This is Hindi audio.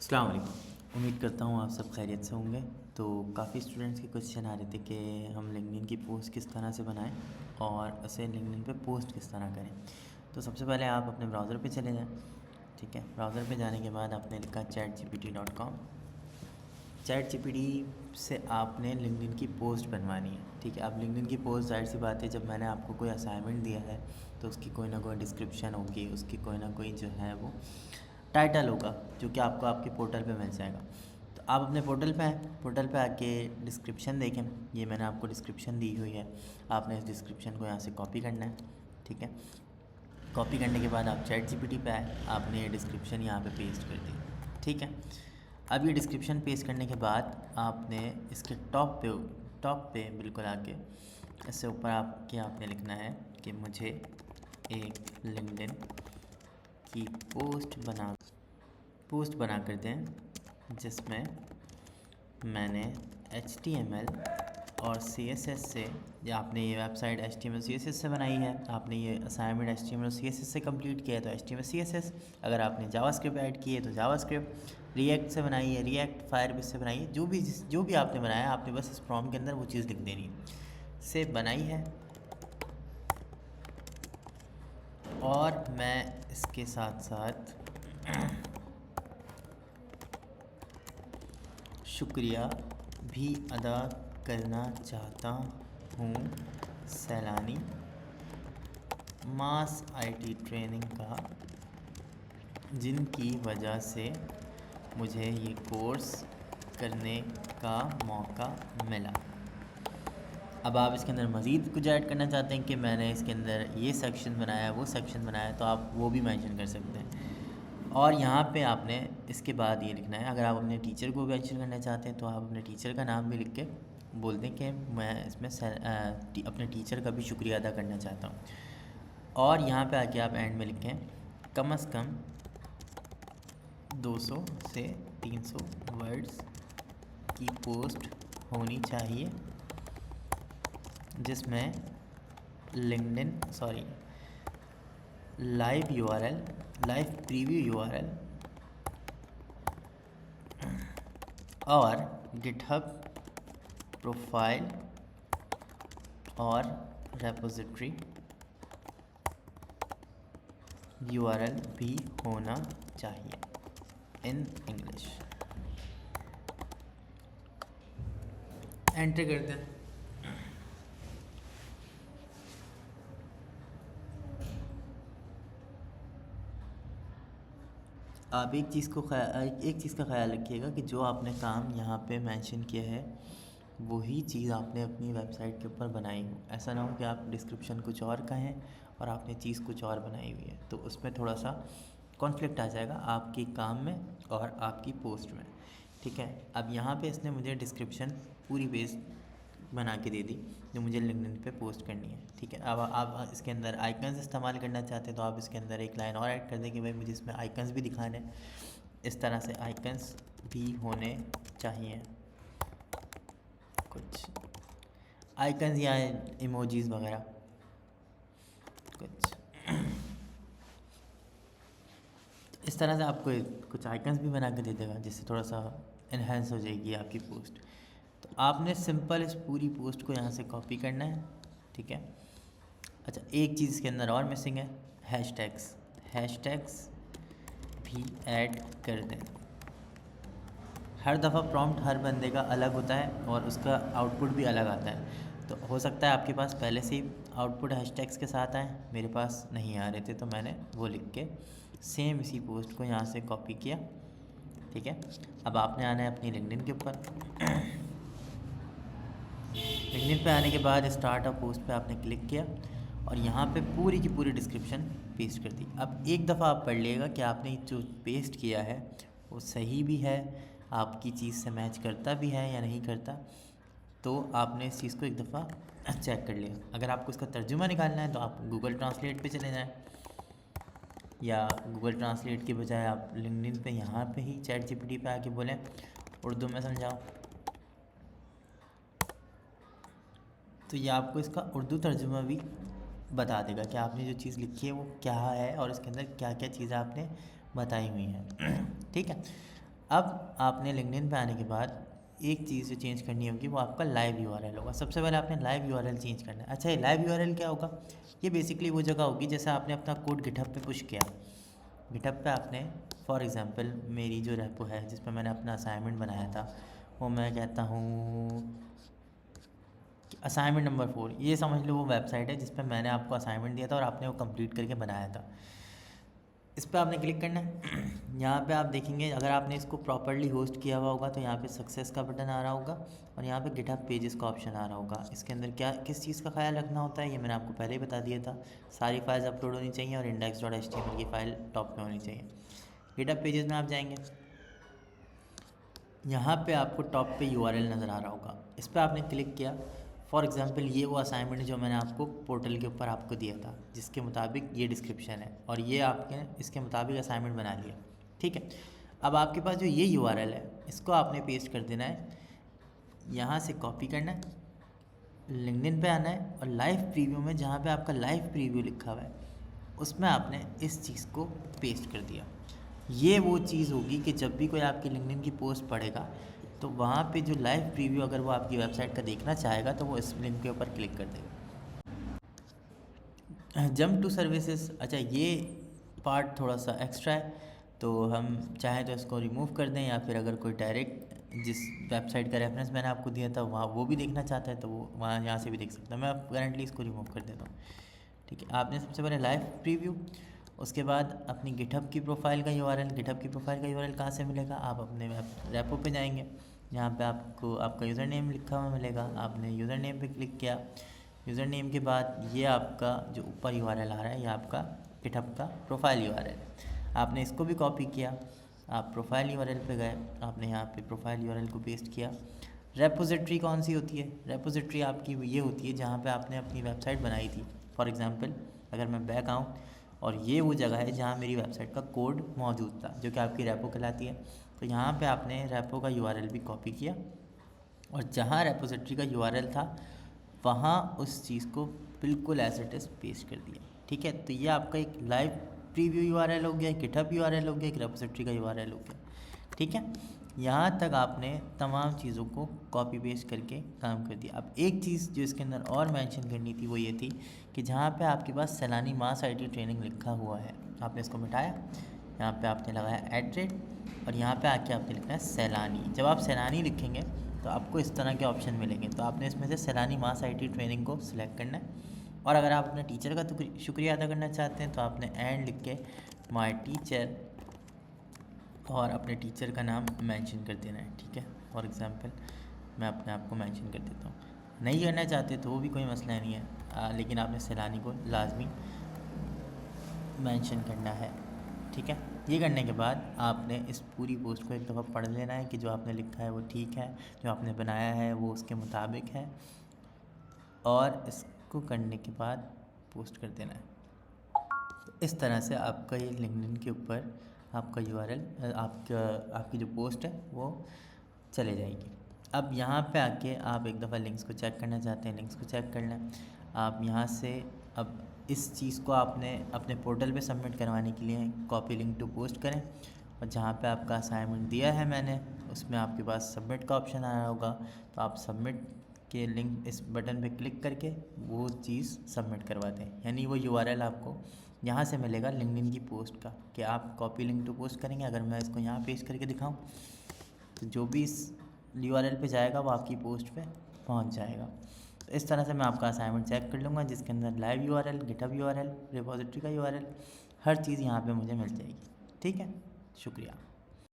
अस्सलाम वालेकुम। उम्मीद करता हूँ आप सब खैरियत से होंगे। तो काफ़ी स्टूडेंट्स के क्वेश्चन आ रहे थे कि हम लिंक्डइन की पोस्ट किस तरह से बनाएं और उसे लिंक्डइन पे पोस्ट किस तरह करें। तो सबसे पहले आप अपने ब्राउज़र पे चले जाएं। ठीक है, ब्राउज़र पे जाने के बाद आपने लिखा chatgpt.com। chatgpt से आपने लिंक्डइन की पोस्ट बनवानी है। ठीक है, अब लिंक्डइन की पोस्ट जाहिर सी बात है, जब मैंने आपको कोई असाइनमेंट दिया है तो उसकी कोई ना कोई डिस्क्रिप्शन होगी, उसकी कोई ना कोई जो है वो टाइटल होगा जो कि आपको आपके पोर्टल पे मिल जाएगा। तो आप अपने पोर्टल पे आएँ, पोर्टल पे आके डिस्क्रिप्शन देखें। ये मैंने आपको डिस्क्रिप्शन दी हुई है, आपने इस डिस्क्रिप्शन को यहाँ से कॉपी करना है। ठीक है, कॉपी करने के बाद आप ChatGPT पे आए, आपने ये डिस्क्रिप्शन यहाँ पे पेस्ट कर दी। ठीक है, अब ये डिस्क्रिप्शन पेस्ट करने के बाद आपने इसके टॉप पे बिल्कुल आके इससे ऊपर आपने लिखना है कि मुझे एक लिंक्डइन की पोस्ट बना कर दें जिसमें मैंने HTML और CSS से, या आपने ये वेबसाइट HTML CSS से बनाई है, आपने ये असाइनमेंट HTML CSS से कंप्लीट किया है तो HTML CSS, अगर आपने जावास्क्रिप्ट ऐड की है तो जावास्क्रिप्ट, रिएक्ट से बनाई है रिएक्ट, फायरबेस से बनाई है, जो भी आपने बनाया है आपने बस इस प्रॉम्प्ट के अंदर वो चीज़ लिख देनी है, से बनाई है। और मैं इसके साथ साथ शुक्रिया भी अदा करना चाहता हूँ सैलानी मास IT ट्रेनिंग का, जिनकी वजह से मुझे ये कोर्स करने का मौका मिला। अब आप इसके अंदर मज़ीद कुछ ऐड करना चाहते हैं कि मैंने इसके अंदर ये सेक्शन बनाया वो सेक्शन बनाया, तो आप वो भी मेंशन कर सकते हैं। और यहाँ पे आपने इसके बाद ये लिखना है, अगर आप अपने टीचर को मेंशन करना चाहते हैं तो आप अपने टीचर का नाम भी लिख के बोल दें कि मैं इसमें अपने टीचर का भी शुक्रिया अदा करना चाहता हूँ। और यहाँ पे आके आप एंड में लिखें कम से कम 200 से 300 वर्ड्स की पोस्ट होनी चाहिए जिसमें लाइव प्रीव्यू URL और गिटहब प्रोफाइल और रेपोजिटरी URL भी होना चाहिए इन इंग्लिश। एंटर कर दें। आप एक चीज़ का ख्याल रखिएगा कि जो आपने काम यहाँ पे मेंशन किया है वही चीज़ आपने अपनी वेबसाइट के ऊपर बनाई हो। ऐसा ना हो कि आप डिस्क्रिप्शन कुछ और का है और आपने चीज़ कुछ और बनाई हुई है, तो उसमें थोड़ा सा कॉन्फ्लिक्ट आ जाएगा आपके काम में और आपकी पोस्ट में। ठीक है, अब यहाँ पे इसने मुझे डिस्क्रिप्शन पूरी पेज बना के दे दी जो मुझे लिंक्डइन पे पोस्ट करनी है। ठीक है, अब आप इसके अंदर आइकन्स इस्तेमाल करना चाहते हैं तो आप इसके अंदर एक लाइन और ऐड कर दें कि भाई मुझे इसमें आइकन्स भी दिखाने हैं, इस तरह से आइकन्स भी होने चाहिए, कुछ आइकन्स या इमोजीज वगैरह कुछ इस तरह से आपको कुछ आइकन्स भी बना के दे देगा जिससे थोड़ा सा इन्हेंस हो जाएगी आपकी पोस्ट। तो आपने सिंपल इस पूरी पोस्ट को यहाँ से कॉपी करना है। ठीक है, अच्छा एक चीज़ इसके अंदर और मिसिंग है, हैशटैग्स भी ऐड कर दें। हर दफ़ा प्रॉम्प्ट हर बंदे का अलग होता है और उसका आउटपुट भी अलग आता है, तो हो सकता है आपके पास पहले से ही आउटपुट हैशटैग्स के साथ आए, मेरे पास नहीं आ रहे थे तो मैंने वो लिख के सेम इसी पोस्ट को यहाँ से कॉपी किया। ठीक है, अब आपने आना है अपनी लिंक्डइन के ऊपर। लिंक्डइन पे आने के बाद स्टार्ट अ पोस्ट पे आपने क्लिक किया और यहाँ पे पूरी की पूरी डिस्क्रिप्शन पेस्ट कर दी। अब एक दफ़ा आप पढ़ लिएगा कि आपने जो पेस्ट किया है वो सही भी है, आपकी चीज़ से मैच करता भी है या नहीं करता, तो आपने इस चीज़ को एक दफ़ा चेक कर लिया। अगर आपको इसका तर्जुमा निकालना है तो आप गूगल ट्रांसलेट पे चले जाएं, या गूगल ट्रांसलेट के बजाय आप लिंक्डइन पे यहाँ पे ही ChatGPT पे आके बोलें उर्दू में समझाओ, तो ये आपको इसका उर्दू तर्जुमा भी बता देगा कि आपने जो चीज़ लिखी है वो क्या है और इसके अंदर क्या क्या चीज़ें आपने बताई हुई हैं। ठीक है, अब आपने लिंक्डइन पे आने के बाद एक चीज़ जो चेंज करनी होगी वो आपका लाइव यूआरएल होगा। सबसे पहले आपने लाइव यूआरएल चेंज करना है। अच्छा, ये लाइव यूआरएल क्या होगा? ये बेसिकली वो जगह होगी जैसे आपने अपना कोड गिटहब पे पुश किया। गिटहब पे आपने फॉर एग्जांपल मेरी जो रेपो है जिस पर मैंने अपना असाइनमेंट बनाया था, वो मैं कहता हूँ असाइनमेंट नंबर 4, ये समझ लो वो वेबसाइट है जिस पर मैंने आपको असाइनमेंट दिया था और आपने वो कंप्लीट करके बनाया था। इस पर आपने क्लिक करना है। यहाँ पे आप देखेंगे अगर आपने इसको प्रॉपरली होस्ट किया हुआ होगा तो यहाँ पे सक्सेस का बटन आ रहा होगा और यहाँ पे गिटहब पेजेस का ऑप्शन आ रहा होगा। इसके अंदर क्या किस चीज़ का ख्याल रखना होता है ये मैंने आपको पहले ही बता दिया था। सारी फाइल्स अपलोड होनी चाहिए और index.html की फ़ाइल टॉप पे होनी चाहिए। गिटहब पेजेस में आप जाएंगे, यहाँ पे आपको टॉप पे यूआरएल नज़र आ रहा होगा, इस पर आपने क्लिक किया। फॉर एग्ज़ाम्पल ये वो असाइनमेंट जो मैंने आपको पोर्टल के ऊपर आपको दिया था जिसके मुताबिक ये डिस्क्रिप्शन है और ये आपने इसके मुताबिक असाइनमेंट बना लिया। ठीक है, अब आपके पास जो ये यूआरएल है इसको आपने पेस्ट कर देना है, यहाँ से कॉपी करना है, लिंक्डइन पे आना है और लाइव प्रीव्यू में जहाँ पे आपका लाइव प्रीव्यू लिखा हुआ है उसमें आपने इस चीज़ को पेस्ट कर दिया। ये वो चीज़ होगी कि जब भी कोई आपकी लिंक्डइन की पोस्ट पढ़ेगा तो वहाँ पे जो लाइव प्रीव्यू अगर वो आपकी वेबसाइट का देखना चाहेगा तो वो इस लिंक के ऊपर क्लिक कर देगा। जंप टू सर्विसेज, अच्छा ये पार्ट थोड़ा सा एक्स्ट्रा है तो हम चाहें तो इसको रिमूव कर दें, या फिर अगर कोई डायरेक्ट जिस वेबसाइट का रेफरेंस मैंने आपको दिया था वहाँ वो भी देखना चाहता है तो वो वहाँ यहाँ से भी देख सकता है। मैं करंटली इसको रिमूव कर देता हूँ। ठीक है, आपने सबसे पहले लाइव प्रीव्यू, उसके बाद अपनी गिटहब की प्रोफाइल का यूआरएल। गिटहब की प्रोफाइल का यूआरएल कहाँ से मिलेगा? आप अपने रेपो पे जाएंगे, यहाँ पे आपको आपका यूज़र नेम लिखा हुआ मिलेगा। आपने यूज़र नेम पे क्लिक किया, यूज़र नेम के बाद ये आपका जो ऊपर यूआरएल आ रहा है ये आपका गिटहब का प्रोफाइल यूआरएल है। आपने इसको भी कॉपी किया, आप प्रोफाइल यूआरएल पे गए, आपने यहाँ पे प्रोफाइल यूआरएल को पेस्ट किया। रेपोजिटरी कौन सी होती है? रेपोजिटरी आपकी ये होती है जहाँ पे आपने अपनी वेबसाइट बनाई थी। फॉर एग्ज़ाम्पल अगर मैं बैक आऊँ और ये वो जगह है जहाँ मेरी वेबसाइट का कोड मौजूद था जो कि आपकी रेपो कहलाती है, तो यहाँ पे आपने रेपो का यूआरएल भी कॉपी किया और जहाँ रेपोजिटरी का यूआरएल था वहाँ उस चीज़ को बिल्कुल एज इट इज़ पेस्ट कर दिया। ठीक है, तो ये आपका एक लाइव प्रीव्यू यूआरएल हो गया, गिटहब यूआरएल हो गया, एक रेपोजिटरी का यूआरएल हो गया। ठीक है, यहाँ तक आपने तमाम चीज़ों को कॉपी पेस्ट करके काम कर दिया। अब एक चीज़ जो इसके अंदर और मेंशन करनी थी वो ये थी कि जहाँ पे आपके पास सैलानी मास आईटी ट्रेनिंग लिखा हुआ है आपने इसको मिटाया, यहाँ पे आपने लगाया @ और यहाँ पे आके आपने लिखना है सैलानी। जब आप सैलानी लिखेंगे तो आपको इस तरह के ऑप्शन मिलेंगे, तो आपने इसमें से सैलानी मास आईटी ट्रेनिंग को सिलेक्ट करना है। और अगर आप अपने टीचर का तो शुक्रिया अदा करना चाहते हैं तो आपने एंड लिख के माई टीचर और अपने टीचर का नाम मेंशन कर देना है। ठीक है, फॉर एग्ज़ाम्पल मैं अपने आप को मेंशन कर देता हूँ। नहीं करना चाहते तो वो भी कोई मसला नहीं है, लेकिन आपने सैलानी को लाजमी मेंशन करना है। ठीक है, ये करने के बाद आपने इस पूरी पोस्ट को एक दफ़ा पढ़ लेना है कि जो आपने लिखा है वो ठीक है, जो आपने बनाया है वो उसके मुताबिक है, और इसको करने के बाद पोस्ट कर देना है। इस तरह से आपका ये लिंक्डइन के ऊपर आपका यूआरएल आपकी जो पोस्ट है वो चले जाएगी। अब यहाँ पे आके आप एक दफ़ा लिंक्स को चेक करना चाहते हैं, लिंक्स को चेक कर लें। आप यहाँ से अब इस चीज़ को आपने अपने पोर्टल पे सबमिट करवाने के लिए कॉपी लिंक टू पोस्ट करें और जहाँ पे आपका असाइनमेंट दिया है मैंने उसमें आपके पास सबमिट का ऑप्शन आया होगा, तो आप सबमिट के लिंक इस बटन पे क्लिक करके वो चीज़ सबमिट करवा दें। यानी वो यूआरएल आपको यहाँ से मिलेगा लिंक्डइन की पोस्ट का कि आप कॉपी लिंक टू पोस्ट करेंगे। अगर मैं इसको यहाँ पेस्ट करके दिखाऊँ तो जो भी इस यूआरएल पे जाएगा वो आपकी पोस्ट पे पहुँच जाएगा। तो इस तरह से मैं आपका असाइनमेंट चेक कर लूँगा जिसके अंदर live URL, GitHub URL, repository का यूआरएल, हर चीज़ यहाँ पे मुझे मिल जाएगी। ठीक है, शुक्रिया।